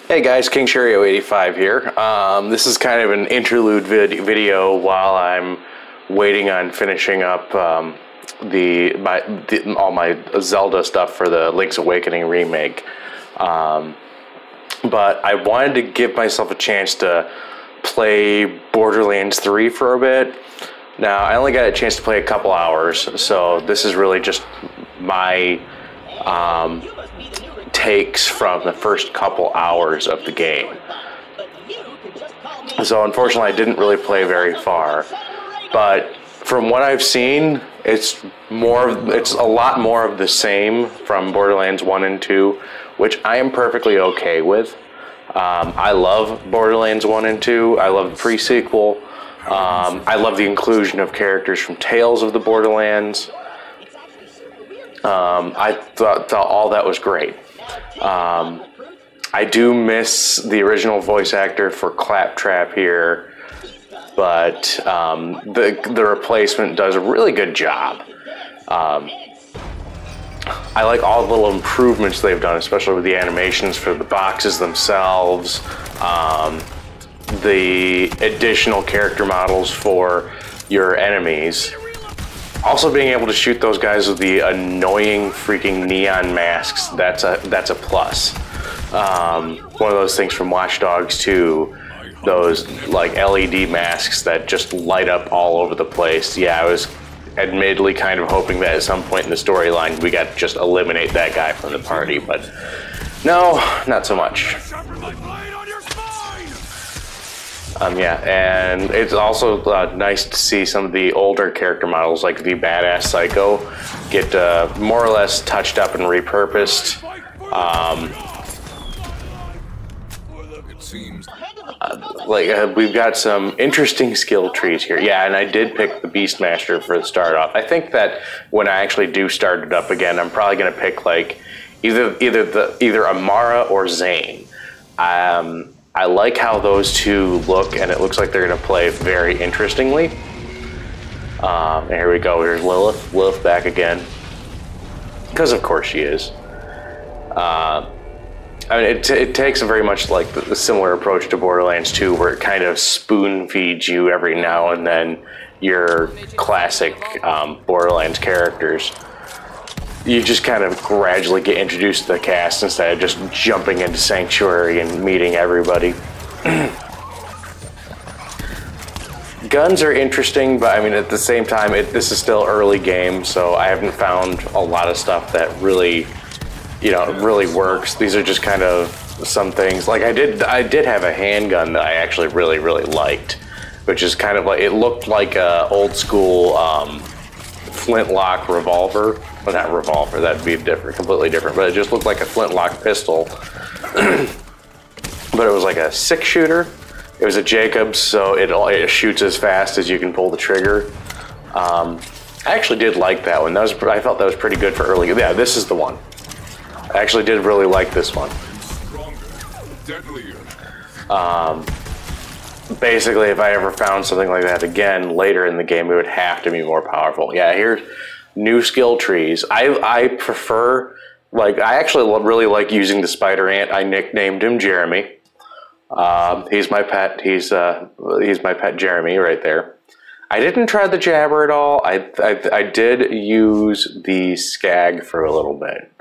Hey guys, King Cheerio85 here. This is kind of an interlude video while I'm waiting on finishing up all my Zelda stuff for the Link's Awakening remake. But I wanted to give myself a chance to play Borderlands 3 for a bit. Now, I only got a chance to play a couple hours, so this is really just my takes from the first couple hours of the game. So unfortunately I didn't really play very far, but from what I've seen, it's a lot more of the same from Borderlands 1 and 2, which I am perfectly okay with. I love Borderlands 1 and 2. I love the pre-sequel. I love the inclusion of characters from Tales of the Borderlands. I thought all that was great. I do miss the original voice actor for Claptrap here, but the replacement does a really good job. I like all the little improvements they've done, especially with the animations for the boxes themselves, the additional character models for your enemies. Also being able to shoot those guys with the annoying freaking neon masks, that's a plus. One of those things from Watch Dogs 2, those like LED masks that just light up all over the place. Yeah, I was admittedly kind of hoping that at some point in the storyline we got to just eliminate that guy from the party, but no, not so much. Yeah, and it's also nice to see some of the older character models, like the Badass Psycho, get more or less touched up and repurposed. We've got some interesting skill trees here. Yeah, and I did pick the Beastmaster for the start off. I think that when I actually do start it up again, I'm probably going to pick like either Amara or Zane. I like how those two look, and it looks like they're going to play very interestingly. And here we go. Here's Lilith. Lilith back again. Because of course she is. I mean, it takes a very much like the similar approach to Borderlands 2, where it kind of spoon feeds you every now and then your classic Borderlands characters. You just kind of gradually get introduced to the cast instead of just jumping into Sanctuary and meeting everybody. Guns are interesting, but I mean, at the same time, this is still early game, so I haven't found a lot of stuff that really, really works. These are just kind of some things. Like I did have a handgun that I actually really liked, which is kind of like, it looked like a old school flintlock revolver. Well, not revolver, that'd be completely different, but it just looked like a flintlock pistol. But it was like a 6-shooter. It was a Jacobs, so it shoots as fast as you can pull the trigger. I actually did like that one. I felt that was pretty good for early. Yeah, this is the one. I actually did really like this one. Basically, if I ever found something like that again later in the game, it would have to be more powerful. Yeah, here's new skill trees. I prefer, I actually really like using the spider ant. I nicknamed him Jeremy. He's my pet. He's my pet Jeremy right there. I didn't try the jabber at all. I did use the skag for a little bit.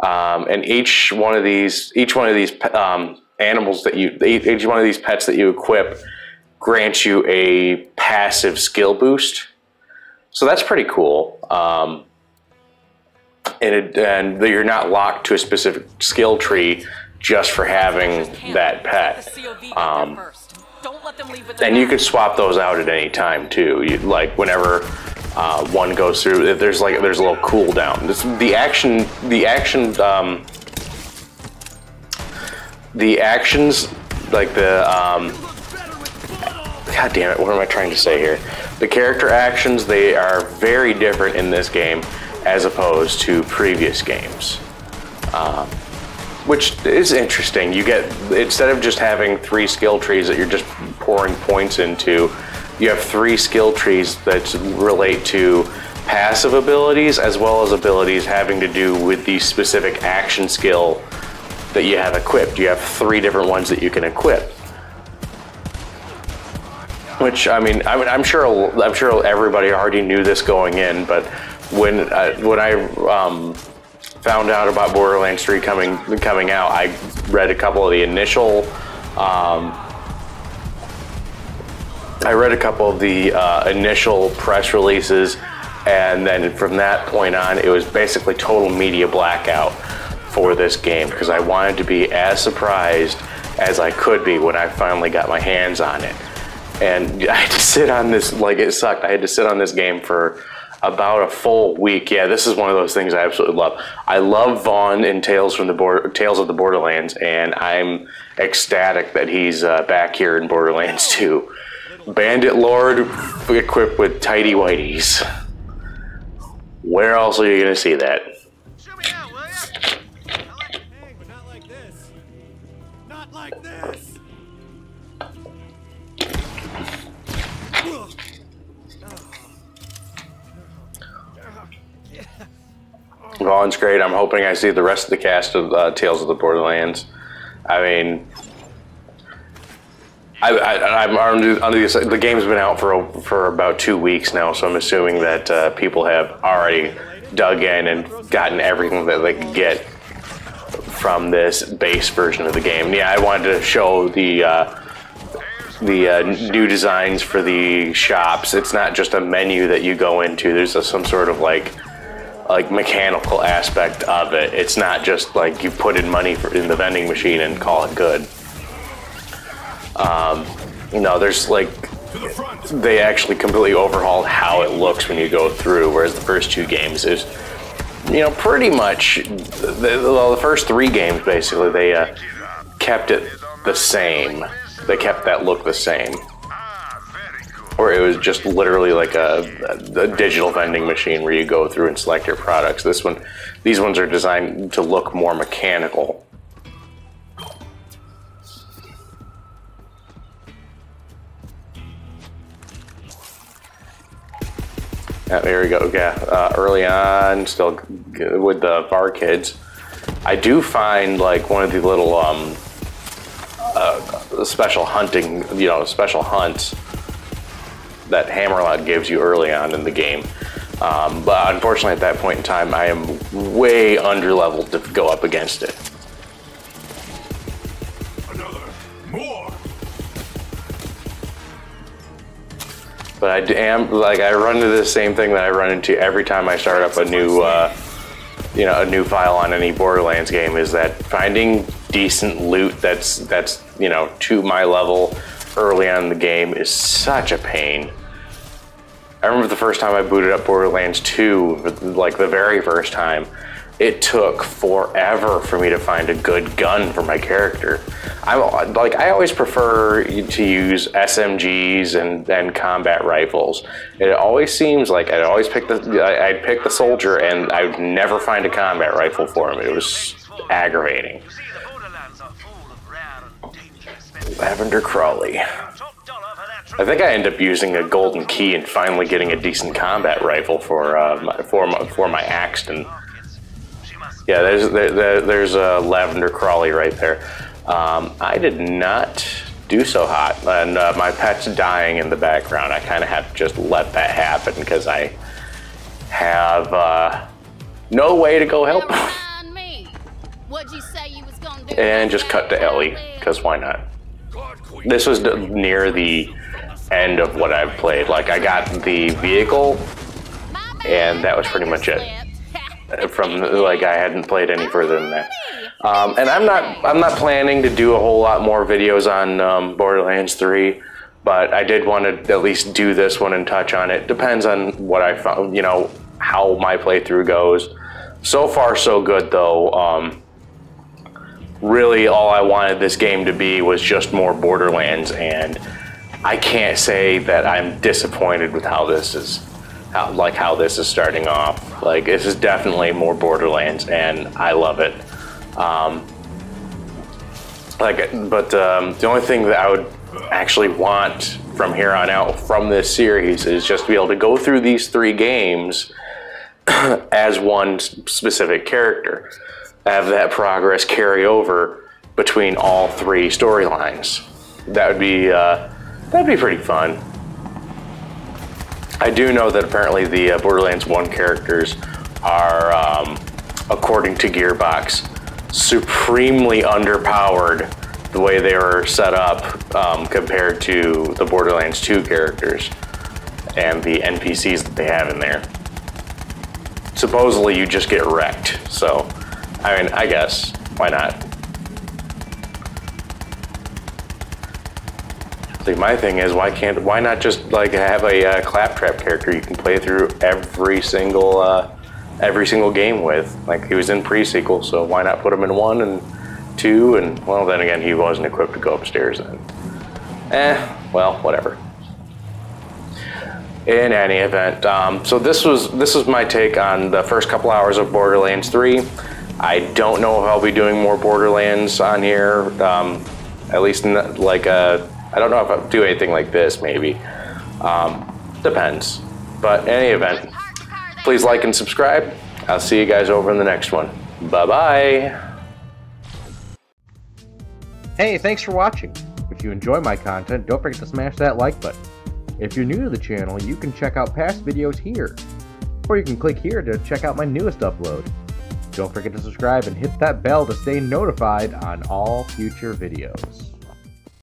And each one of these animals that each one of these pets that you equip grants you a passive skill boost. So that's pretty cool. And you're not locked to a specific skill tree just for having that pet. And you could swap those out at any time too. Like whenever one goes through, there's a little cooldown. The actions, like God damn it, what am I trying to say here? The character actions, they are very different in this game as opposed to previous games. Which is interesting. You get, instead of just having 3 skill trees that you're just pouring points into, you have 3 skill trees that relate to passive abilities as well as abilities having to do with the specific action skill that you have equipped. You have 3 different ones that you can equip. Which, I mean, I'm sure everybody already knew this going in, but when I found out about Borderlands 3 coming out, I read a couple of the initial initial press releases, and then from that point on, it was basically total media blackout for this game, because I wanted to be as surprised as I could be when I finally got my hands on it. And I had to sit on this, like, it sucked. I had to sit on this game for about a full week. Yeah, this is one of those things I absolutely love. I love Vaughn in Tales of the Borderlands, and I'm ecstatic that he's back here in Borderlands 2. Bandit Lord equipped with tighty whities. Where else are you going to see that? Show me out, will ya? I like to hang, but not like this. Not like this. Vaughn's great. I'm hoping I see the rest of the cast of Tales of the Borderlands. I mean, I'm under the game's been out for about 2 weeks now, so I'm assuming that people have already dug in and gotten everything that they could get from this base version of the game. Yeah, I wanted to show the new designs for the shops. It's not just a menu that you go into. There's some sort of like mechanical aspect of it. It's not just like you put in money in the vending machine and call it good. No, there's like, they actually completely overhauled how it looks when you go through, whereas the first 2 games is, you know, pretty much, the first 3 games basically, they kept it the same. They kept that look the same. Or it was just literally like a digital vending machine where you go through and select your products. These ones are designed to look more mechanical. There we go. Yeah, early on, still with the bar kids, I do find like one of the little special hunting, special hunts that Hammerlock gives you early on in the game. But unfortunately at that point in time, I am way underleveled to go up against it. More. But I run into the same thing that I run into every time I start up a new file on any Borderlands game, is that finding decent loot that's to my level early on in the game is such a pain. I remember the first time I booted up Borderlands 2, like the very first time, it took forever for me to find a good gun for my character. I always prefer to use SMGs and combat rifles. It always seems like I'd pick the soldier and I would never find a combat rifle for him. It was aggravating. Lavender Crawley. I think I ended up using a golden key and finally getting a decent combat rifle for my Axton. Yeah, there's a Lavender Crawley right there. I did not do so hot, and my pet's dying in the background. I kind of have to just let that happen because I have no way to go help him. And just cut to Ellie, because why not? This was near the end of what I've played. Like, I got the vehicle, and that was pretty much it. I hadn't played any further than that. And I'm not planning to do a whole lot more videos on Borderlands 3, but I did want to at least do this one and touch on it. Depends on what I found, how my playthrough goes. So far, so good, though. Really, all I wanted this game to be was just more Borderlands, and I can't say that I'm disappointed with how this is starting off. Like, this is definitely more Borderlands, and I love it. The only thing that I would actually want from here on out from this series is just to be able to go through these 3 games as one specific character. have that progress carry over between all 3 storylines. That'd be pretty fun. I do know that apparently the Borderlands 1 characters are, according to Gearbox, supremely underpowered the way they were set up compared to the Borderlands 2 characters and the NPCs that they have in there. Supposedly you just get wrecked, so I mean, I guess, why not? See, my thing is, why not just like have a claptrap character you can play through every single game with? Like, he was in pre-sequel, so why not put him in 1 and 2? And well, then again, he wasn't equipped to go upstairs then. Well, whatever. In any event, so this was my take on the first couple hours of Borderlands 3. I don't know if I'll be doing more Borderlands on here. At least I don't know if I'll do anything like this, maybe. Depends. But in any event, please like and subscribe. I'll see you guys over in the next one. Bye-bye. Hey, thanks for watching. If you enjoy my content, don't forget to smash that like button. If you're new to the channel, you can check out past videos here. Or you can click here to check out my newest upload. Don't forget to subscribe and hit that bell to stay notified on all future videos.